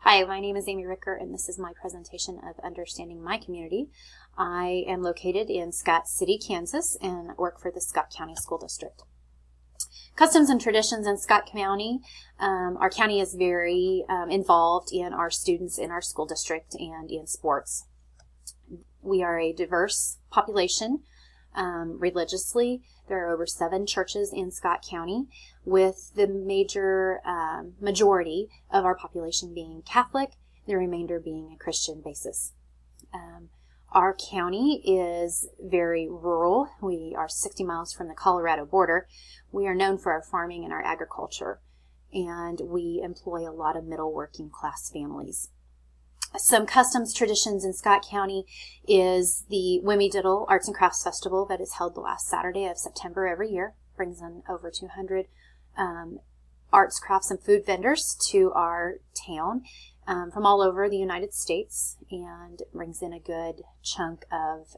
Hi, my name is Amy Ricker, and this is my presentation of Understanding My Community. I am located in Scott City, Kansas, and work for the Scott County School District. Customs and traditions in Scott County. Our county is very involved in our students in our school district and in sports. We are a diverse population religiously. There are over 7 churches in Scott County, with the major majority of our population being Catholic, the remainder being a Christian basis. Our county is very rural. We are 60 miles from the Colorado border. We are known for our farming and our agriculture, and we employ a lot of middle working class families. Some customs traditions in Scott County is the Diddle Arts and Crafts Festival that is held the last Saturday of September every year. Brings in over 200 arts, crafts, and food vendors to our town from all over the United States, and brings in a good chunk of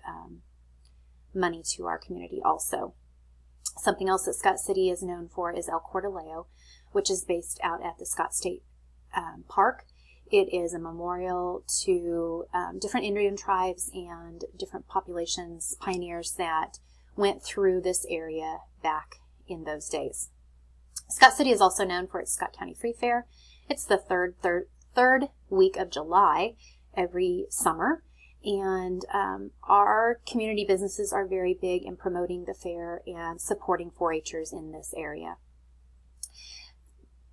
money to our community also. Something else that Scott City is known for is El Cordeleo, which is based out at the Scott State Park. It is a memorial to different Indian tribes and different populations, pioneers that went through this area back in those days. Scott City is also known for its Scott County Free Fair. It's the third week of July every summer, and our community businesses are very big in promoting the fair and supporting 4-H'ers in this area.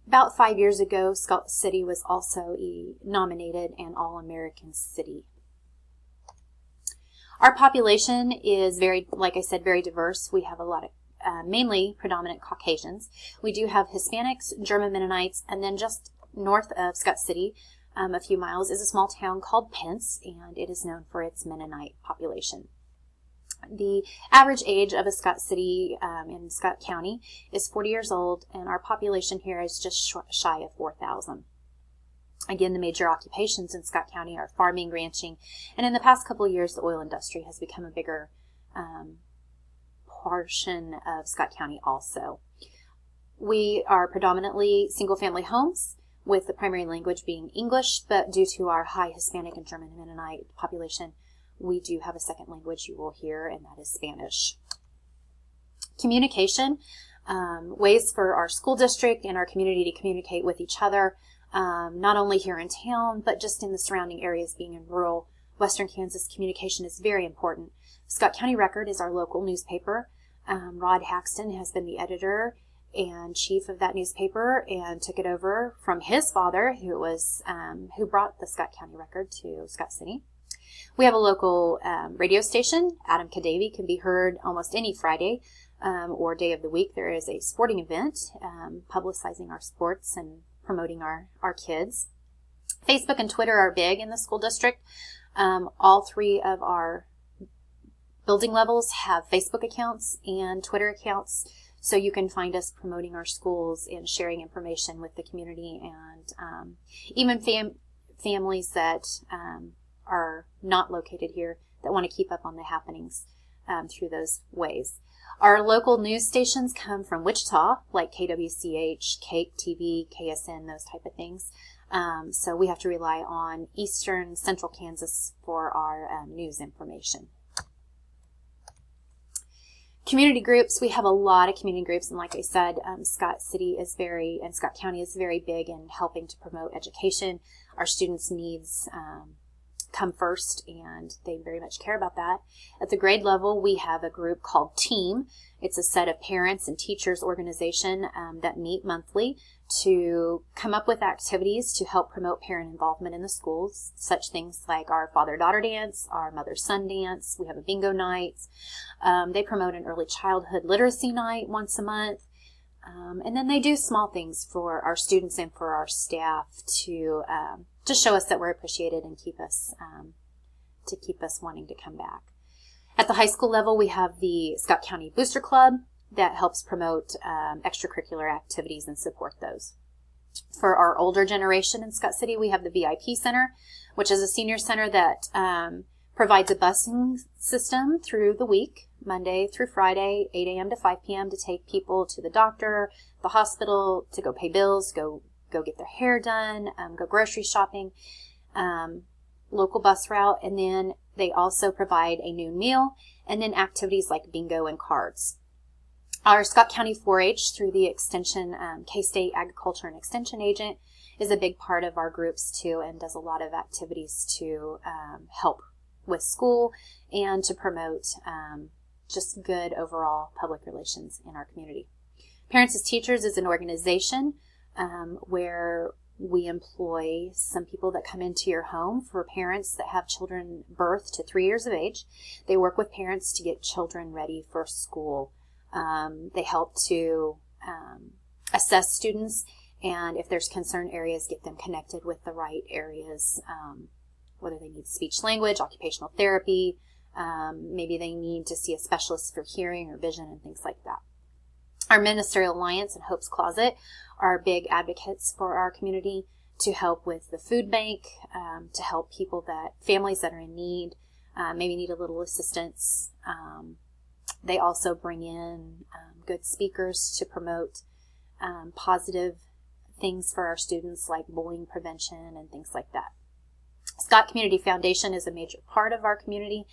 About 5 years ago, Scott City was also nominated an All-American City. Our population is like I said, very diverse. We have a lot of mainly predominant Caucasians. We do have Hispanics, German Mennonites, and then just north of Scott City, a few miles, is a small town called Pence, and it is known for its Mennonite population. The average age of a Scott City in Scott County is 40 years old, and our population here is just shy of 4,000. Again, the major occupations in Scott County are farming, ranching, and in the past couple of years, the oil industry has become a bigger portion of Scott County also. We are predominantly single-family homes, with the primary language being English, but due to our high Hispanic and German Mennonite population, we do have a second language you will hear, and that is Spanish. Communication, ways for our school district and our community to communicate with each other, not only here in town, but just in the surrounding areas. Being in rural western Kansas, communication is very important. Scott County Record is our local newspaper. Rod Haxton has been the editor and chief of that newspaper and took it over from his father, who brought the Scott County Record to Scott City. We have a local radio station. Adam Kadavy can be heard almost any Friday or day of the week. There is a sporting event publicizing our sports and promoting our kids. Facebook and Twitter are big in the school district. All 3 of our building levels have Facebook accounts and Twitter accounts, so you can find us promoting our schools and sharing information with the community, and even families that are not located here that want to keep up on the happenings through those ways. Our local news stations come from Wichita, like KWCH, Cake TV, KSN, those type of things. So we have to rely on eastern central Kansas for our news information. Community groups, we have a lot of community groups, and like I said, Scott City and Scott County is very big in helping to promote education. Our students' needs come first, and they very much care about that. At the grade level, we have a group called TEAM. It's a set of parents and teachers organization that meet monthly to come up with activities to help promote parent involvement in the schools, such things like our father-daughter dance, our mother-son dance. We have a bingo night. They promote an early childhood literacy night once a month. And then they do small things for our students and for our staff to show us that we're appreciated and keep us wanting to come back. At the high school level, we have the Scott County Booster Club that helps promote extracurricular activities and support those. For our older generation in Scott City, we have the VIP Center, which is a senior center that provides a busing system through the week, Monday through Friday, 8 a.m. to 5 p.m. to take people to the doctor, the hospital, to go pay bills, go go get their hair done, go grocery shopping, local bus route, and then they also provide a noon meal, and then activities like bingo and cards. Our Scott County 4-H, through the Extension, K-State Agriculture and Extension Agent, is a big part of our groups too, and does a lot of activities to help with school and to promote just good overall public relations in our community. Parents as Teachers is an organization where we employ some people that come into your home for parents that have children birth to 3 years of age. They work with parents to get children ready for school. They help to assess students, and if there's concern areas, get them connected with the right areas, whether they need speech language, occupational therapy, maybe they need to see a specialist for hearing or vision and things like that. Our Ministerial Alliance and Hope's Closet are big advocates for our community to help with the food bank, to help families that are in need, maybe need a little assistance. They also bring in good speakers to promote positive things for our students, like bullying prevention and things like that. Scott Community Foundation is a major part of our community.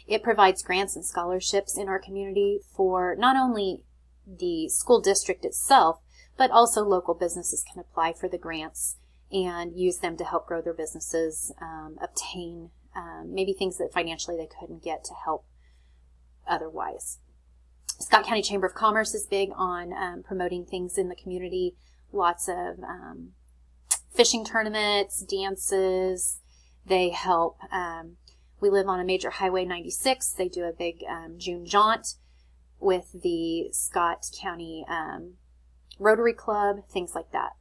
It provides grants and scholarships in our community for not only the school district itself, but also local businesses can apply for the grants and use them to help grow their businesses, obtain maybe things that financially they couldn't get to help otherwise. Scott County Chamber of Commerce is big on promoting things in the community, lots of fishing tournaments, dances. They help. We live on a major highway, 96. They do a big June jaunt with the Scott County Rotary Club, things like that.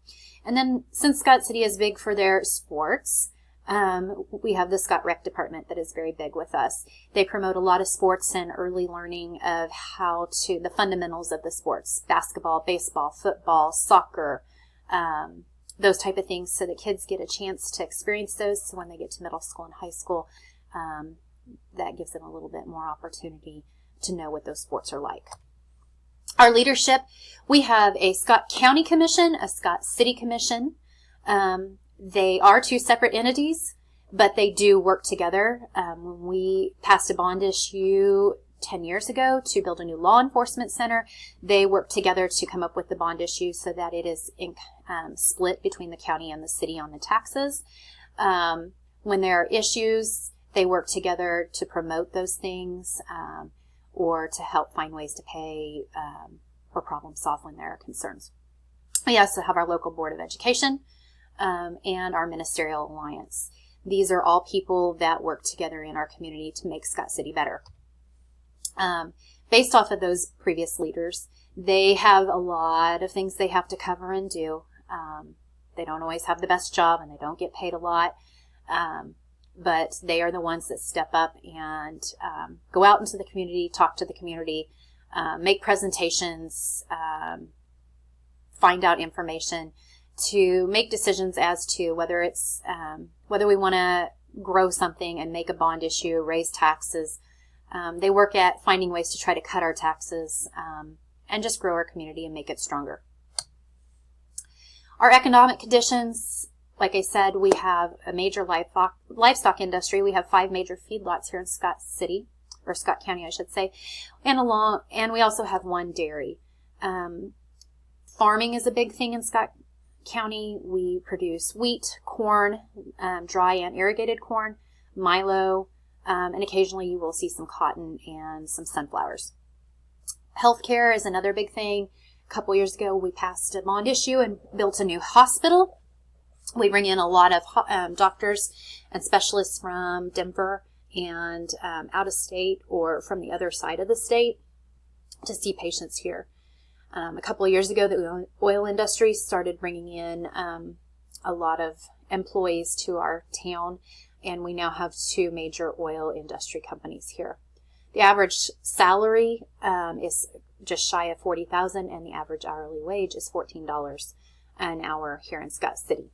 And then since Scott City is big for their sports, we have the Scott Rec Department that is very big with us. They promote a lot of sports and early learning of the fundamentals of the sports, basketball, baseball, football, soccer, those type of things, so that kids get a chance to experience those. So when they get to middle school and high school, that gives them a little bit more opportunity to know what those sports are like. Our leadership, we have a Scott County Commission, a Scott City Commission. They are two separate entities, but they do work together. When we passed a bond issue 10 years ago to build a new law enforcement center, they work together to come up with the bond issue so that it is split between the county and the city on the taxes. When there are issues, they work together to promote those things, or to help find ways to pay or problem solve when there are concerns. We also have our local Board of Education and our Ministerial Alliance. These are all people that work together in our community to make Scott City better. Based off of those previous leaders, they have a lot of things they have to cover and do. They don't always have the best job, and they don't get paid a lot. But they are the ones that step up and go out into the community, talk to the community, make presentations, find out information, to make decisions as to whether it's whether we want to grow something and make a bond issue, raise taxes. They work at finding ways to try to cut our taxes and just grow our community and make it stronger. Our economic conditions. Like I said, we have a major livestock industry. We have 5 major feedlots here in Scott City, or Scott County, I should say, and we also have 1 dairy. Farming is a big thing in Scott County. We produce wheat, corn, dry and irrigated corn, milo, and occasionally you will see some cotton and some sunflowers. Healthcare is another big thing. A couple years ago, we passed a bond issue and built a new hospital. We bring in a lot of doctors and specialists from Denver and out of state or from the other side of the state to see patients here. A couple of years ago, the oil industry started bringing in a lot of employees to our town, and we now have 2 major oil industry companies here. The average salary is just shy of $40,000, and the average hourly wage is $14 an hour here in Scott City.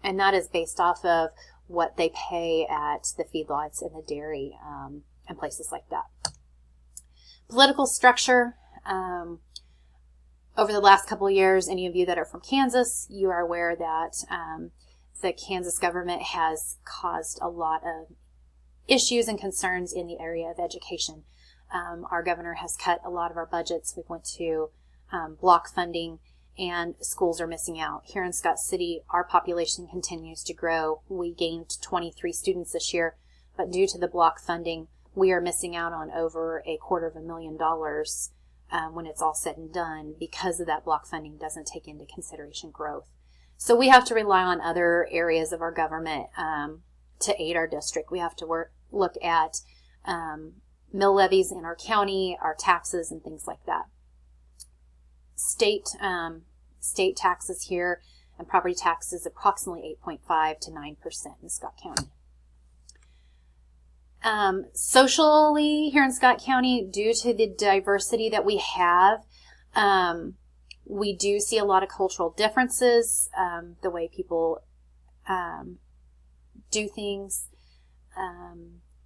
And that is based off of what they pay at the feedlots and the dairy and places like that. Political structure. Over the last couple of years, any of you that are from Kansas, you are aware that the Kansas government has caused a lot of issues and concerns in the area of education. Our governor has cut a lot of our budgets. We went to block funding, and schools are missing out. Here in Scott City, our population continues to grow. We gained 23 students this year, but due to the block funding, we are missing out on over $250,000 when it's all said and done, because of that block funding doesn't take into consideration growth. So we have to rely on other areas of our government to aid our district. We have to look at mill levies in our county, our taxes, and things like that. State taxes here and property taxes approximately 8.5 to 9% in Scott County. Socially, here in Scott County, due to the diversity that we have, we do see a lot of cultural differences, the way people do things.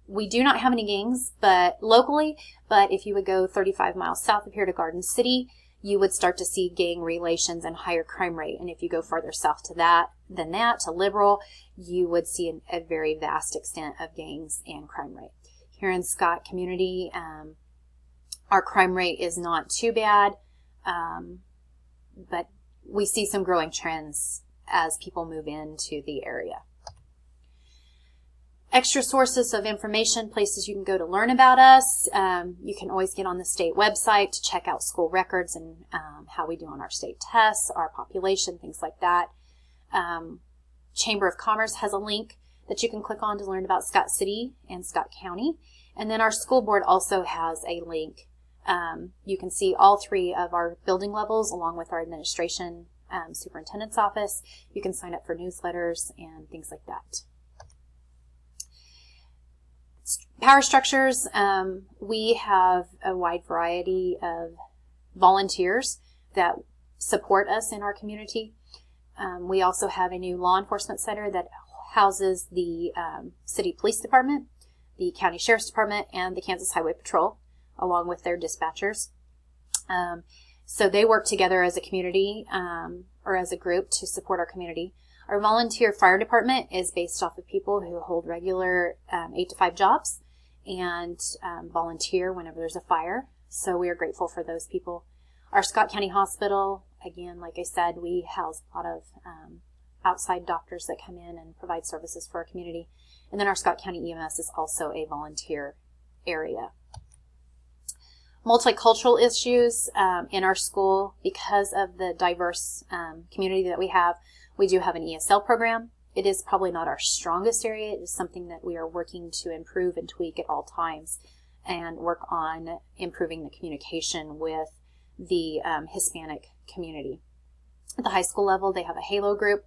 We do not have any gangs, but locally, but if you would go 35 miles south of here to Garden City, you would start to see gang relations and higher crime rate. And if you go farther south to to Liberal, you would see a very vast extent of gangs and crime rate. Here in Scott community, our crime rate is not too bad, but we see some growing trends as people move into the area. Extra sources of information, places you can go to learn about us. You can always get on the state website to check out school records and how we do on our state tests, our population, things like that. Chamber of Commerce has a link that you can click on to learn about Scott City and Scott County. And then our school board also has a link. You can see all three of our building levels along with our administration, superintendent's office. You can sign up for newsletters and things like that. Power structures, we have a wide variety of volunteers that support us in our community. We also have a new law enforcement center that houses the city police department, the county sheriff's department, and the Kansas Highway Patrol, along with their dispatchers. So they work together as a community or as a group to support our community. Our volunteer fire department is based off of people who hold regular 8 to 5 jobs and volunteer whenever there's a fire. So we are grateful for those people. Our Scott County Hospital, again, like I said, we house a lot of outside doctors that come in and provide services for our community. And then our Scott County EMS is also a volunteer area. Multicultural issues in our school, because of the diverse community that we have, we do have an ESL program. It is probably not our strongest area. It is something that we are working to improve and tweak at all times and work on improving the communication with the Hispanic community. At the high school level, they have a HALO group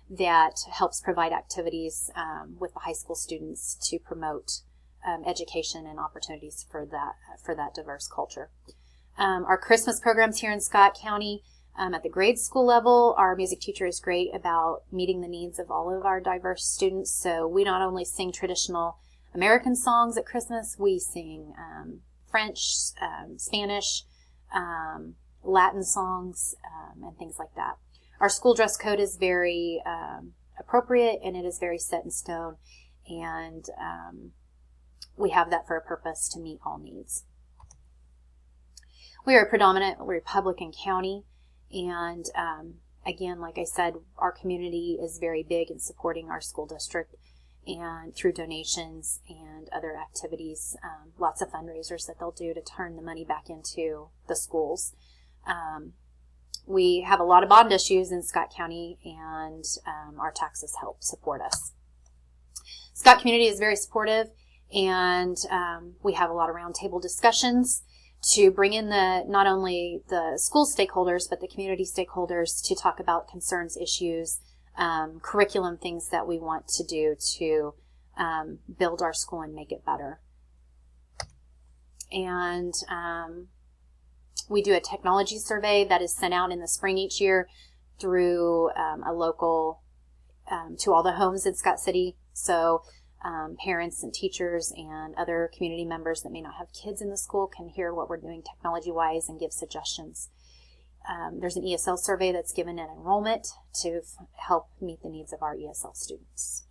that helps provide activities with the high school students to promote education and opportunities for that diverse culture. Our Christmas programs here in Scott County, at the grade school level, our music teacher is great about meeting the needs of all of our diverse students. So we not only sing traditional American songs at Christmas, we sing French, Spanish, Latin songs, and things like that. Our school dress code is very appropriate, and it is very set in stone, and we have that for a purpose to meet all needs. We are a predominant Republican county, and again, like I said, our community is very big in supporting our school district and through donations and other activities, lots of fundraisers that they'll do to turn the money back into the schools. We have a lot of bond issues in Scott County, and our taxes help support us. Scott community is very supportive, and we have a lot of roundtable discussions to bring in not only the school stakeholders, but the community stakeholders to talk about concerns, issues, curriculum, things that we want to do to build our school and make it better. And we do a technology survey that is sent out in the spring each year through a local, to all the homes in Scott City. So parents and teachers and other community members that may not have kids in the school can hear what we're doing technology-wise and give suggestions. There's an ESL survey that's given in enrollment to help meet the needs of our ESL students.